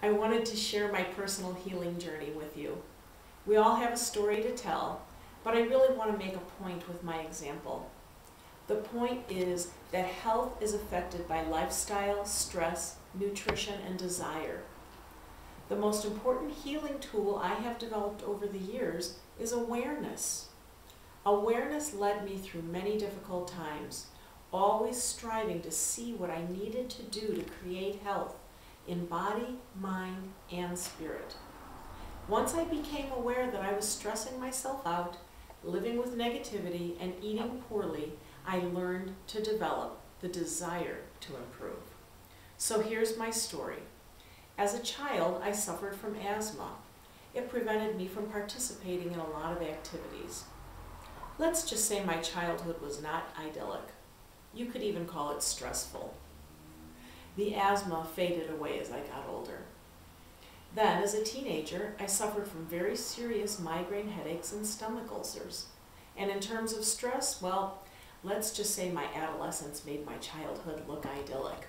I wanted to share my personal healing journey with you. We all have a story to tell, but I really want to make a point with my example. The point is that health is affected by lifestyle, stress, nutrition, and desire. The most important healing tool I have developed over the years is awareness. Awareness led me through many difficult times, always striving to see what I needed to do to create health in body, mind, and spirit. Once I became aware that I was stressing myself out, living with negativity, and eating poorly, I learned to develop the desire to improve. So here's my story. As a child, I suffered from asthma. It prevented me from participating in a lot of activities. Let's just say my childhood was not idyllic. You could even call it stressful. The asthma faded away as I got older. Then, as a teenager, I suffered from very serious migraine headaches and stomach ulcers. And in terms of stress, well, let's just say my adolescence made my childhood look idyllic.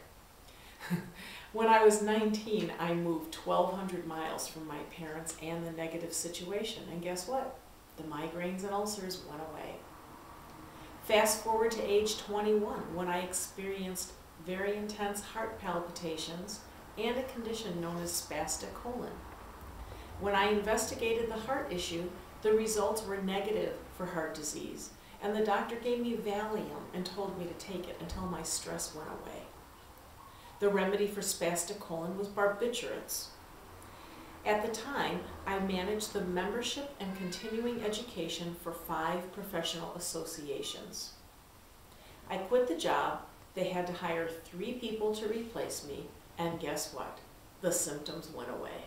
When I was 19, I moved 1,200 miles from my parents and the negative situation, and guess what? The migraines and ulcers went away. Fast forward to age 21, when I experienced very intense heart palpitations and a condition known as spastic colon. When I investigated the heart issue, the results were negative for heart disease, and the doctor gave me Valium and told me to take it until my stress went away. The remedy for spastic colon was barbiturates. At the time, I managed the membership and continuing education for 5 professional associations. I quit the job. They had to hire 3 people to replace me, and guess what? The symptoms went away.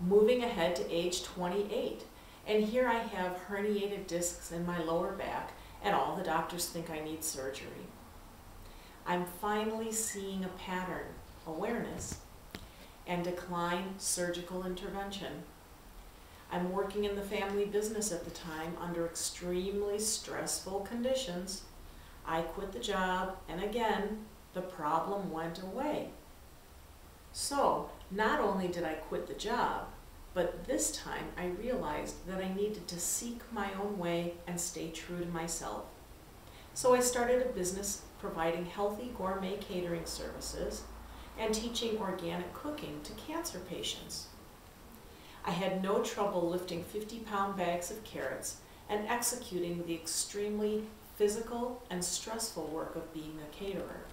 Moving ahead to age 28, and here I have herniated discs in my lower back, and all the doctors think I need surgery. I'm finally seeing a pattern, awareness, and decline surgical intervention. I'm working in the family business at the time under extremely stressful conditions. I quit the job, and again, the problem went away. So, not only did I quit the job, but this time I realized that I needed to seek my own way and stay true to myself. So I started a business providing healthy gourmet catering services and teaching organic cooking to cancer patients. I had no trouble lifting 50-pound bags of carrots and executing the extremely physical and stressful work of being a caterer.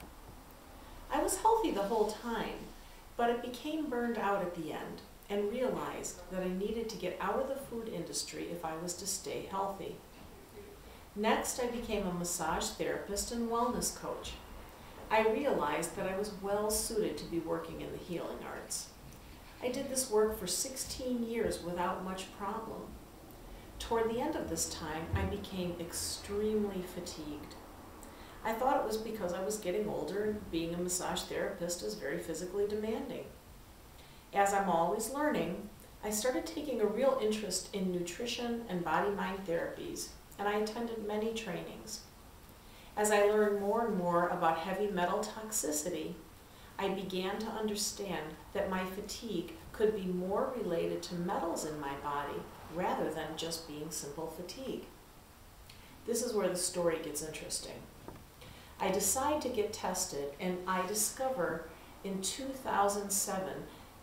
I was healthy the whole time, but it became burned out at the end and realized that I needed to get out of the food industry if I was to stay healthy. Next, I became a massage therapist and wellness coach. I realized that I was well suited to be working in the healing arts. I did this work for 16 years without much problem. Toward the end of this time, I became extremely fatigued. I thought it was because I was getting older and being a massage therapist is very physically demanding. As I'm always learning, I started taking a real interest in nutrition and body-mind therapies, and I attended many trainings. As I learned more and more about heavy metal toxicity, I began to understand that my fatigue could be more related to metals in my body rather than just being simple fatigue. This is where the story gets interesting. I decide to get tested, and I discover in 2007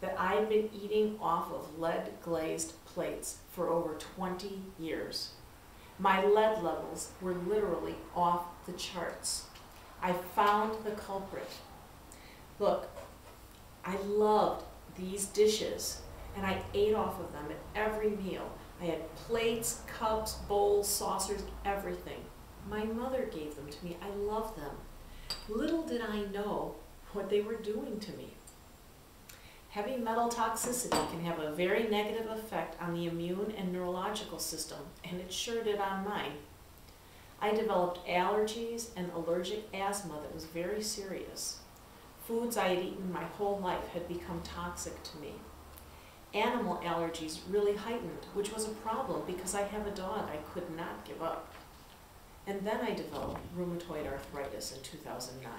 that I'd been eating off of lead-glazed plates for over 20 years. My lead levels were literally off the charts. I found the culprit. Look, I loved these dishes, and I ate off of them at every meal. I had plates, cups, bowls, saucers, everything. My mother gave them to me. I love them. Little did I know what they were doing to me. Heavy metal toxicity can have a very negative effect on the immune and neurological system, and it sure did on mine. I developed allergies and allergic asthma that was very serious. Foods I had eaten my whole life had become toxic to me. Animal allergies really heightened, which was a problem because I have a dog I could not give up. And then I developed rheumatoid arthritis in 2009.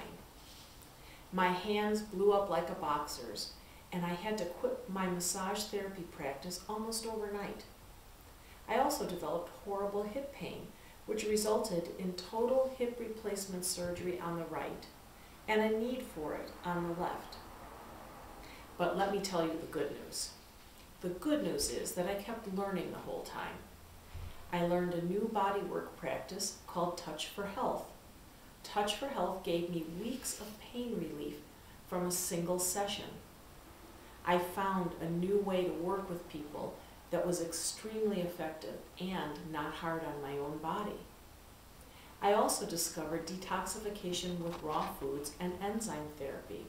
My hands blew up like a boxer's, and I had to quit my massage therapy practice almost overnight. I also developed horrible hip pain, which resulted in total hip replacement surgery on the right and a need for it on the left. But let me tell you the good news. The good news is that I kept learning the whole time. I learned a new bodywork practice called Touch for Health. Touch for Health gave me weeks of pain relief from a single session. I found a new way to work with people that was extremely effective and not hard on my own body. I also discovered detoxification with raw foods and enzyme therapy.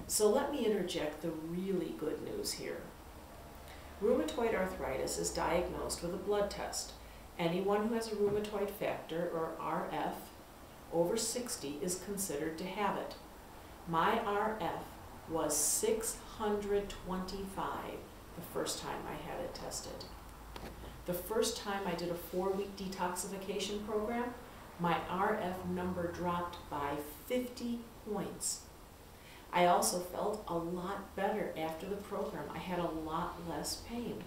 So let me interject the really good news here. Rheumatoid arthritis is diagnosed with a blood test. Anyone who has a rheumatoid factor, or RF, over 60 is considered to have it. My RF was 625 the first time I had it tested. The first time I did a 4-week detoxification program, my RF number dropped by 50 points. I also felt a lot better after the program. I had a lot less pain.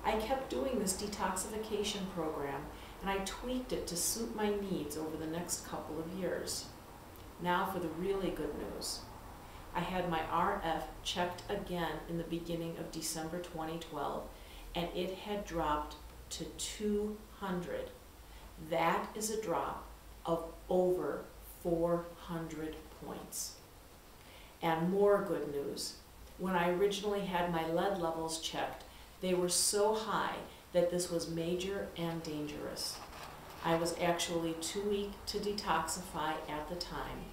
I kept doing this detoxification program, and I tweaked it to suit my needs over the next couple of years. Now for the really good news. I had my RF checked again in the beginning of December 2012, and it had dropped to 200. That is a drop of over 400 points. And more good news. When I originally had my lead levels checked, they were so high that this was major and dangerous. I was actually too weak to detoxify at the time.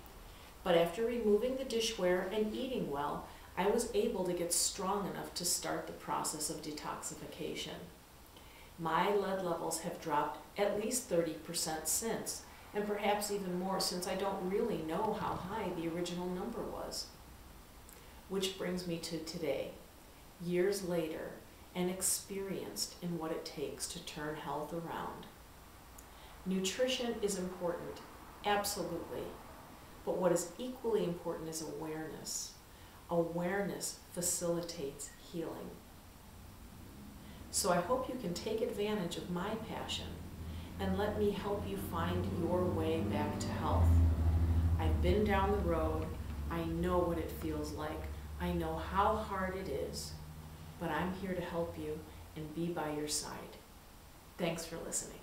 But after removing the dishware and eating well, I was able to get strong enough to start the process of detoxification. My lead levels have dropped at least 30% since, and perhaps even more since I don't really know how high the original number was. Which brings me to today, years later, and experienced in what it takes to turn health around. Nutrition is important, absolutely. But what is equally important is awareness. Awareness facilitates healing. So I hope you can take advantage of my passion and let me help you find your way back to health. I've been down the road. I know what it feels like. I know how hard it is. But I'm here to help you and be by your side. Thanks for listening.